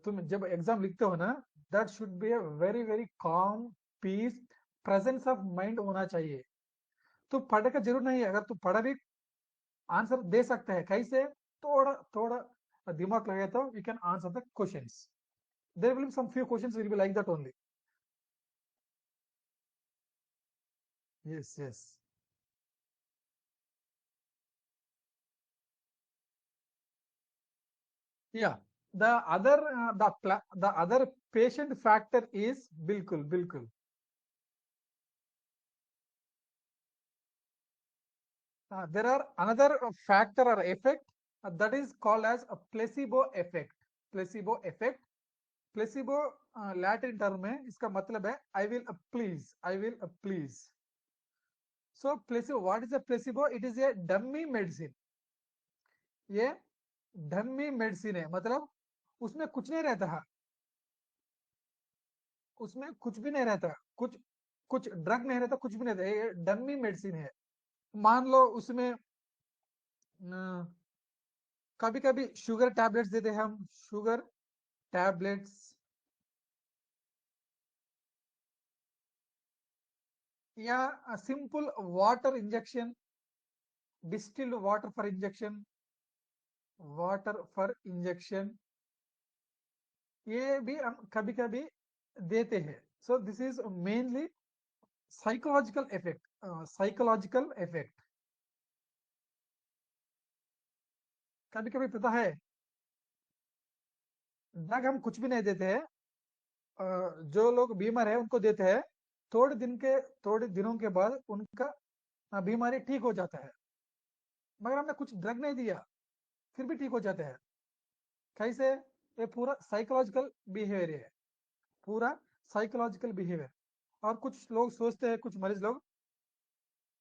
A: तुम जब एग्जाम लिखते हो ना, that should be a very very calm, peace, presence of mind होना चाहिए। तो पढ़ने का जरूर नहीं है, अगर तू पढ़ा भी आंसर दे सकता है, कैसे? थोड़ा थोड़ा दिमाग लगे तो you can answer the questions. There will be some few questions will be like that only. Yes yes. Yeah, the other patient factor is बिल्कुल बिल्कुल। There are another factor or effect that is called as a placebo effect. Placebo effect, placebo Latin term है, इसका मतलब है I will please, I will please. So placebo, what is a placebo? It is a dummy medicine. ये dummy medicine है, मतलब उसमें कुछ नहीं रहता है, उसमें कुछ भी नहीं रहता, कुछ कुछ ड्रग नहीं रहता, कुछ भी नहीं रहता, ये डमी मेडिसिन है। मान लो उसमें कभी कभी शुगर टैबलेट्स देते हैं हम, शुगर टैबलेट्स, या simple water injection, distilled water for injection, water for injection, ये भी हम कभी कभी देते हैं। So this is mainly psychological effect, psychological effect. कभी कभी पता है, ड्रग हम कुछ भी नहीं देते हैं, जो लोग बीमार है उनको देते हैं, थोड़े दिन के थोड़े दिनों के बाद उनका बीमारी ठीक हो जाता है, मगर हमने कुछ ड्रग नहीं दिया फिर भी ठीक हो जाते हैं। कैसे? ये पूरा साइकोलॉजिकल बिहेवियर है, पूरा साइकोलॉजिकल बिहेवियर। और कुछ लोग सोचते हैं, कुछ मरीज लोग,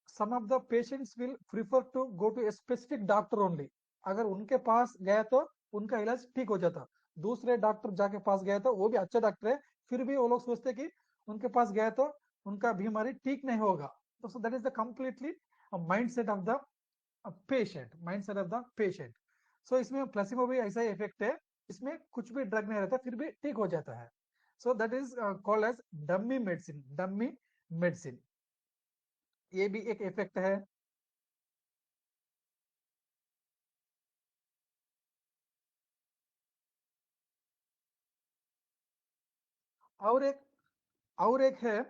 A: some of the patients will prefer to go to a specific doctor only, अगर उनके पास गया तो उनका इलाज ठीक हो जाता, दूसरे डॉक्टर जाके पास गया तो वो भी अच्छा डॉक्टर है, फिर भी वो लोग सोचते कि उनके पास गया तो उनका बीमारी ठीक नहीं होगा। तो so that is the completely mindset of the patient, mindset of the patient. So इसमें प्लेसिबो भी ऐसा ही इफेक्ट है, इसमें कुछ भी ड्रग नहीं रहता फिर भी ठीक हो जाता है। So that is called as dummy medicine, dummy medicine, ये भी एक इफेक्ट है। और एक और एक है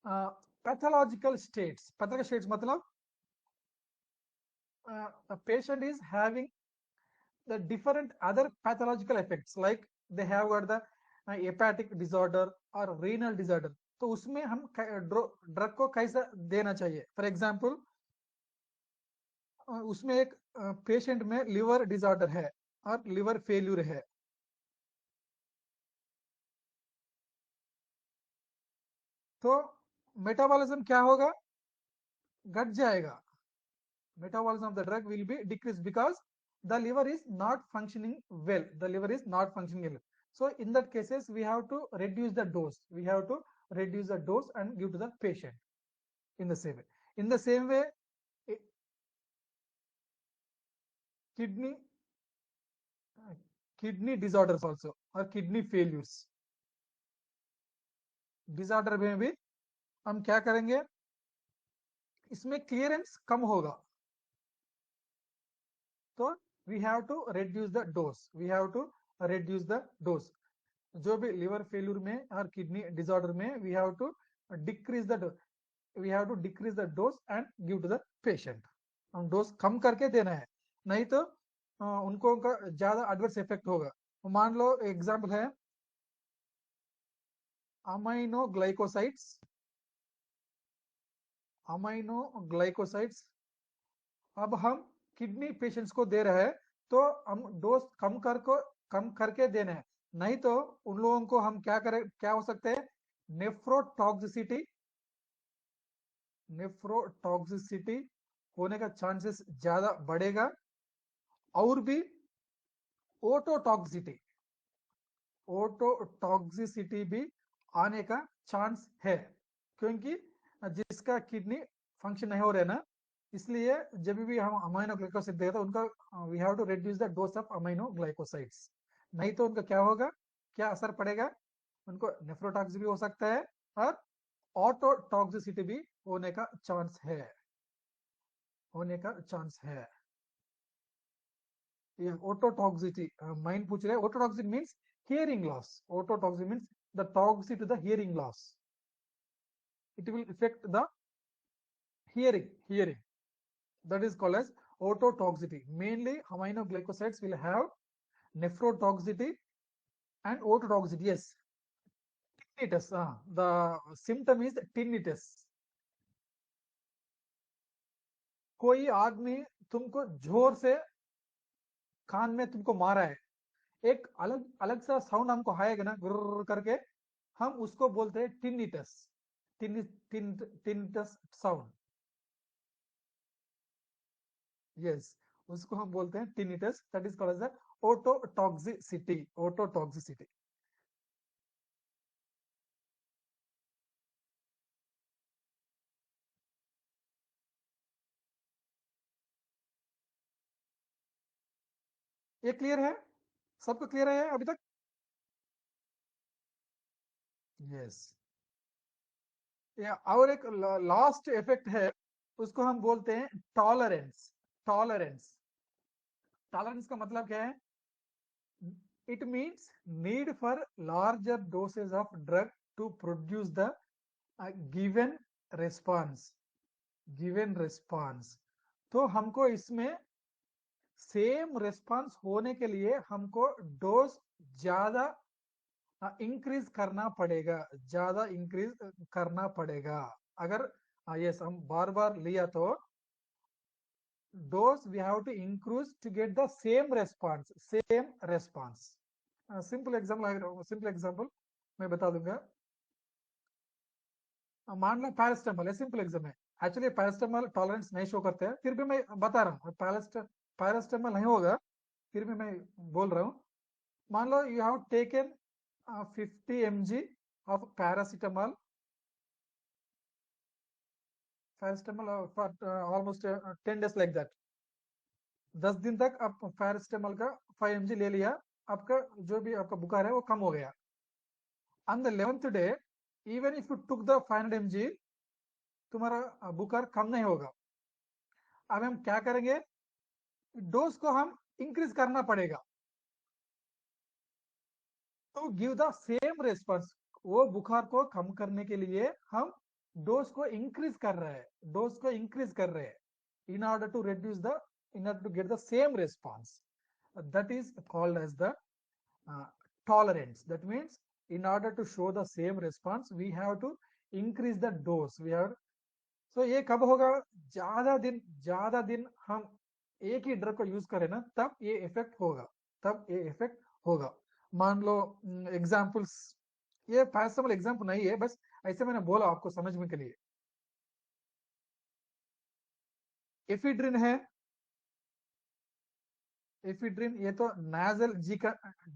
A: पैथोलॉजिकल स्टेट्स। पैथोलॉजिकल स्टेट्स मतलब a patient is having the different other pathological effects, like they have got the hepatic disorder or renal disorder, तो उसमें हम ड्रग को कैसा देना चाहिए। फॉर एग्जाम्पल, उसमें एक पेशेंट में लिवर डिसऑर्डर है और लिवर फेल्यूर है, तो मेटाबॉलिज्म क्या होगा? घट जाएगा। Metabolism of the drug will be decreased because the liver is not functioning well, the liver is not functioning well. So in that cases we have to reduce the dose, we have to reduce the dose and give to the patient. In the same way, in the same way, kidney kidney disorders also, or kidney failures disorder में भी हम क्या करेंगे, इसमें clearance कम होगा, तो we have to reduce the dose, we have to reduce the dose. जो भी लिवर फेल्यूर में और किडनी डिसऑर्डर में we have to decrease the, we have to decrease the dose and give to the patient. हम dose कम करके देना है, नहीं तो उनको उनका ज्यादा एडवर्स इफेक्ट होगा। मान लो एग्जांपल है अमाइनो ग्लाइकोसाइड्स, अमाइनो ग्लाइकोसाइड्स अब हम किडनी पेशेंट्स को दे रहे हैं, तो हम डोज कम करके देना है, नहीं तो उन लोगों को हम क्या करें, क्या हो सकते हैं, नेफ्रोटॉक्सिसिटी, नेफ्रोटॉक्सिसिटी होने का चांसेस ज्यादा बढ़ेगा, और भी ओटोटॉक्सिटी, ओटोटॉक्सिसिटी भी आने का चांस है, क्योंकि जिसका किडनी फंक्शन नहीं हो रहे ना, इसलिए जब भी हम अमाइनो ग्लाइकोसाइड देते हैं उनका we have to reduce the dose of aminoglycosides, नहीं तो उनका क्या होगा, क्या असर पड़ेगा, उनको नेफ्रोटॉक्स भी हो सकता है और ऑटोटॉक्सिसिटी भी होने का चांस है, होने का चांस है। ये ओटोटॉक्सिटी माइंड पूछ रहे हैं, ototoxic means hearing loss, ototoxic means the toxic to the hearing loss, it will affect the hearing, that is called as ototoxicity. Mainly aminoglycosides will have nephrotoxicity and ototoxicity. Yes, tinnitus, the symptom is tinnitus। कोई आदमी तुमको जोर से कान में तुमको मारा है, एक अलग अलग सा साउंड हमको आएगा ना, गुर्र करके, हम उसको बोलते हैं टिनिटस, टिनिटस साउंड। यस, उसको हम बोलते हैं tinnitus, that is called as ototoxicity, ototoxicity. ये क्लियर है? सबको क्लियर है अभी तक? यस। या और एक लास्ट इफेक्ट है, उसको हम बोलते हैं टॉलरेंस, टॉलरेंस। टॉलरेंस का मतलब क्या है? It means need for larger dosage of drug to produce the given response, given response. तो हमको इसमें सेम रेस्पॉन्स होने के लिए हमको डोज ज्यादा इंक्रीज करना पड़ेगा, ज्यादा इंक्रीज करना पड़ेगा। अगर यस हम बार बार लिया तो dose we have to increase to get the same response, same response. Simple example मैं बता दूंगा। मान लो पैरास्टामोल है, सिंपल एग्जाम है। एक्चुअली पैरास्टामोल टॉलरेंस नहीं शो करते हैं, फिर भी मैं बता रहा हूँ। पैरास्टामोल नहीं होगा, फिर भी मैं बोल रहा हूँ। मान लो you have taken 50 mg of paracetamol for almost 10 days like that। 10 दिन तक आप पैरास्टामोल का 5 mg ले लिया, आपका जो भी आपका बुखार है वो कम हो गया। On the 11th day even if you took the 500 mg, तुम्हारा बुखार कम नहीं होगा। अब हम क्या करेंगे, डोज को हम इंक्रीज करना पड़ेगा to give the same response. वो बुखार को कम करने के लिए हम डोज को इंक्रीज कर रहे हैं, डोज को इंक्रीज कर रहे हैं in order to reduce the, in order to get the same response. That is called as the tolerance। That means in order to show the same response we have to increase the dose, we have। so ये कब होगा, ज्यादा दिन हम एक ही drug को use करें ना, तब ये इफेक्ट होगा, तब ये इफेक्ट होगा। मान लो एग्जांपल्स, ये पैरासिटामोल एग्जांपल नहीं है, बस ऐसे मैंने बोला आपको समझने के लिए। एफिड्रिन है, एफिड्रिन ये तो नाजल जी का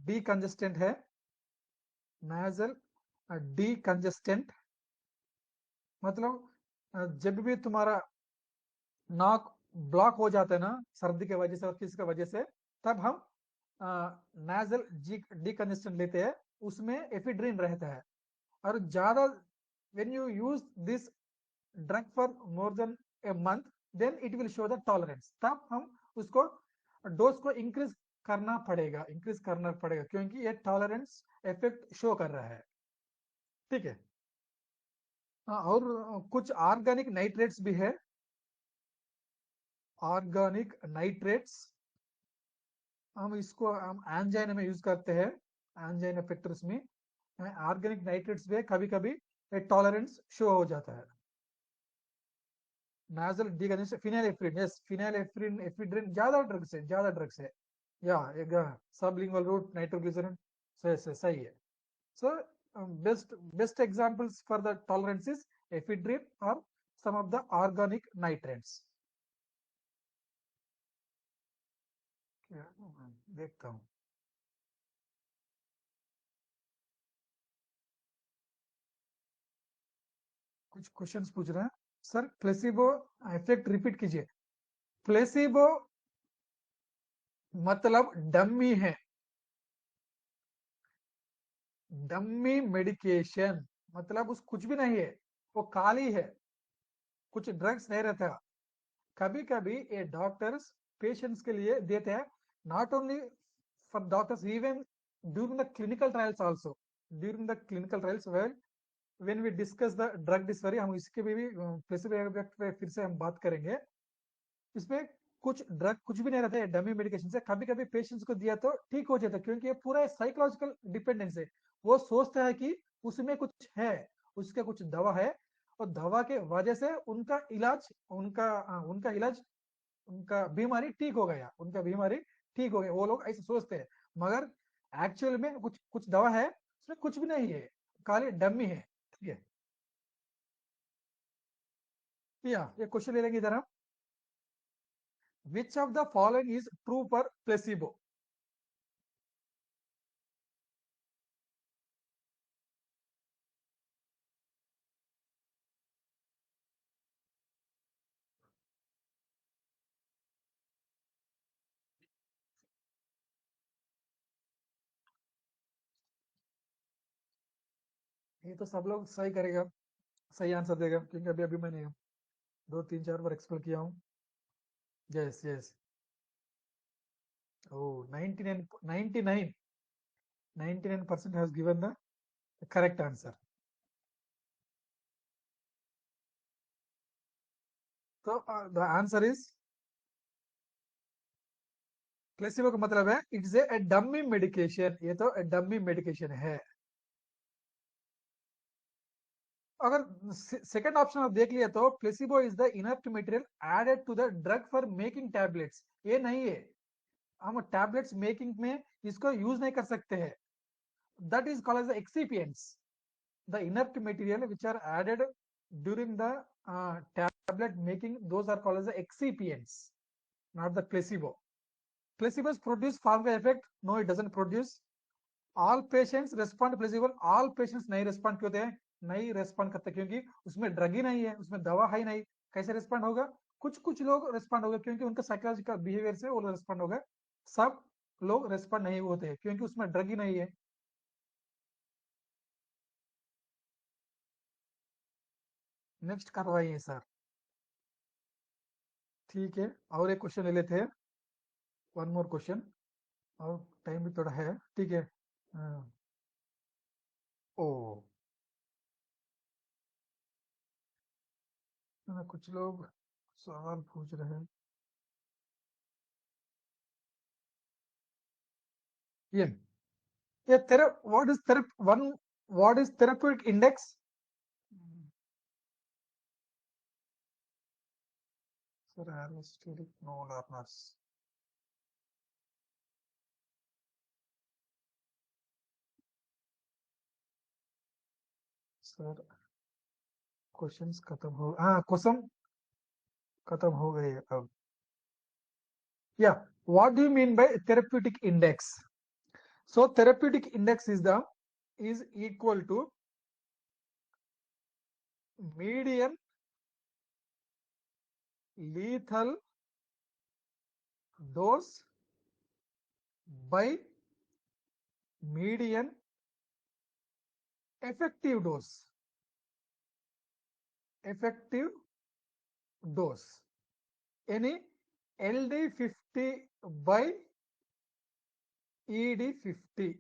A: डी कंजेस्टेंट है, नाजल डी कंजेस्टेंट। मतलब जब भी तुम्हारा नाक ब्लॉक हो जाता है ना सर्दी की वजह से और किसी की वजह से, तब हम नाजल जी डी कंजेस्टेंट लेते हैं, उसमें एफिड्रिन रहता है। और ज्यादा when you use this drug for more than a month, then it will show the tolerance। तब हम उसको डोज को इंक्रीज करना पड़ेगा, इंक्रीज करना पड़ेगा, क्योंकि ये टॉलरेंस इफेक्ट शो कर रहा है। ठीक है। हाँ, और कुछ ऑर्गेनिक नाइट्रेट्स भी है, ऑर्गेनिक नाइट्रेट्स। हम इसको हम एंजाइना में यूज करते हैं, एंजाइना पेक्टोरिस में ऑर्गेनिक नाइट्रेट्स भी कभी कभी टॉलरेंस शो हो जाता है। Nasal decongestion, phenylephrine, yes phenylephrine ephedrine, ज्यादा ड्रग्स है या एक सबलिंगुअल रूट नाइट्रोग्लिसरिन। सही है। So best examples for the tolerance is ephedrine और some of the organic nitrates. देखता हूँ कुछ क्वेश्चंस पूछ रहे हैं। सर प्लेसिबो इफेक्ट रिपीट कीजिए। प्लेसिबो मतलब डम्मी है, डम्मी मेडिकेशन मतलब उस कुछ भी नहीं है, वो काली है, कुछ ड्रग्स नहीं रहता। कभी कभी ये डॉक्टर्स पेशेंट्स के लिए देते हैं, not only for doctors, even during the clinical trials also, during the clinical trials well when we discuss the drug discovery, हम इसके भी प्लेसिबो इफेक्ट पे फिर से हम बात करेंगे। इसमें कुछ ड्रग कुछ भी नहीं रहता है, डमी मेडिकेशन से कभी कभी पेशेंट्स को दिया तो ठीक हो जाता है, क्योंकि ये पूरा साइकोलॉजिकल डिपेंडेंस है। वो सोचता है कि उसमें कुछ है, उसके कुछ दवा है, और दवा के वजह से उनका इलाज, उनका इलाज, उनका बीमारी ठीक हो गया, उनका बीमारी ठीक हो गया, वो लोग ऐसे सोचते हैं। मगर एक्चुअल में कुछ कुछ दवा है, उसमें कुछ भी नहीं है, खाली डमी है। ठीक है। या ये क्वेश्चन ले लेंगे इधर हम। Which of the following is true for placebo. ये तो सब लोग सही करेगा, सही आंसर देगा, क्योंकि अभी अभी मैंने 2 3 4 बार एक्सप्लेन किया हूँ। Yes yes. Oh 99 99% has given the correct answer। So the answer is placebo का मतलब है इट्स ए डमी मेडिकेशन, ये तो डमी मेडिकेशन है। अगर सेकंड ऑप्शन आप देख लिया तो placebo is the inert material added to the drug for making tablets, ये नहीं है। हम टैबलेट्स मेकिंग में इसको यूज नहीं कर सकते हैं। That is called as the excipients, the inert material which are added during the tablet making, those are called as the excipients, not the placebo. Placebos produce pharma effect, no it doesn't produce. All patients respond to placebo, all patients नहीं respond क्यों होते हैं, नहीं respond करते क्योंकि उसमें drug ही नहीं है, उसमें दवा है ही नहीं। कैसे respond होगा, कुछ कुछ लोग respond होगा क्योंकि उनका साइकोलॉजिकल बिहेवियर से वो लोग respond होगा। सब लोग respond नहीं होते हैं क्योंकि उसमें ड्रग ही नहीं है। नेक्स्ट करवाइए सर। ठीक है, और एक क्वेश्चन ले लेते हैं, वन मोर क्वेश्चन, और टाइम भी थोड़ा है, ठीक है। हाँ, ओ कुछ लोग सवाल पूछ रहे हैं। ये ये तेरा व्हाट इज तेरा one, what is therapeutic index? Sir एरोस्टेरिक नो लर्नर्स, सर क्वेश्चंस खत्म हो, हाँ क्वेश्चन खत्म हो गए अब। या what do you mean by therapeutic index? So therapeutic index is the is equal to median lethal dose by median effective dose, effective dose, any LD50 by ED50,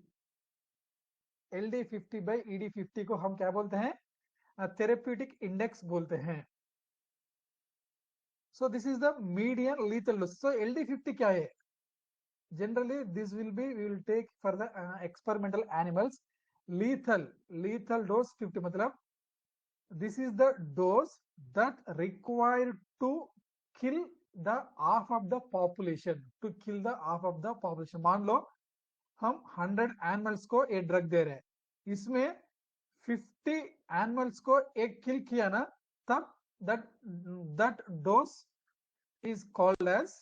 A: LD50 by ED50 को हम क्या बोलते हैं, therapeutic index बोलते हैं। So this is the median lethal dose. So LD50 क्या है? Generally this will be, we will take for the experimental animals. Lethal, lethal dose 50 मतलब this is the dose that required to kill the half of the population, to kill the half of the population। मान लो हम 100 animals को एक drug दे रहे हैं, इसमें 50 animals को एक किल किया ना, तब that that dose is called as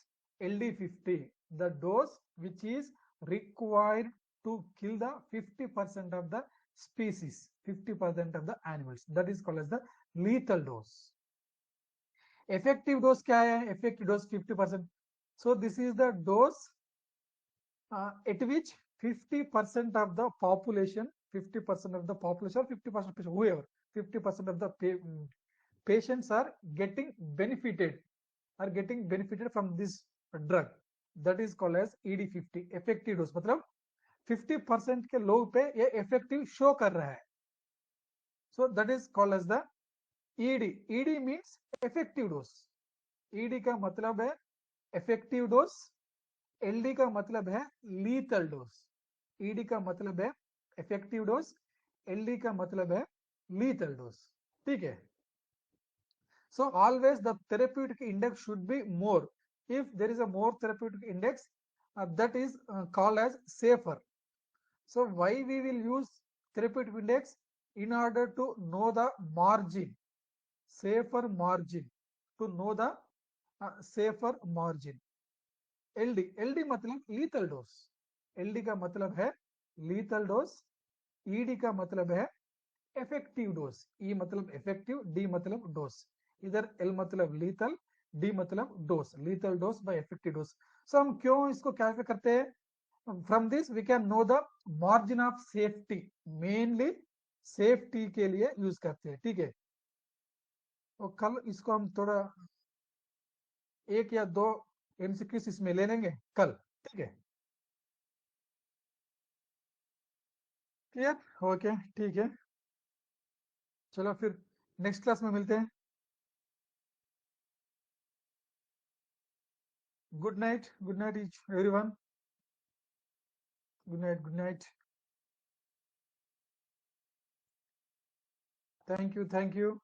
A: LD50, the dose which is required to kill the 50% of the species, 50% of the animals, that is called as the lethal dose। effective dose क्या है? effective dose 50%। so this is the dose at which 50% of the population, 50% of the population, 50% patient, whoever, 50% of the patients are getting benefited, are getting benefited from this drug, that is called as ED50 effective dose। मतलब 50% के लोग पे ये effective show कर रहा है। so that is called as the ED। ED means effective dose। ED का मतलब है effective dose, LD का मतलब है lethal dose। ED का मतलब है effective dose, LD का मतलब है lethal dose। ठीक है। So always the therapeutic index should be more. If there is a more therapeutic index, that is called as safer। So why we will use therapeutic index? In order to know the margin, safer margin, to know the safer margin। LD, LD मतलब lethal dose, LD का मतलब है lethal dose, ED का मतलब है effective dose. E मतलब effective, D मतलब dose. इधर एल मतलब लीथल, डी मतलब dose, lethal dose by effective dose. So हम क्यों इसको कैलकुलेट करते हैं? From this we can know the margin of safety, mainly safety के लिए यूज करते हैं। ठीक है, तो कल इसको हम थोड़ा एक या दो एमसीक्यूज इसमें ले लेंगे कल। ठीक है, क्लियर, ओके ठीक है। चलो फिर नेक्स्ट क्लास में मिलते हैं। Good night, good night everyone. Good night, good night. Thank you, thank you.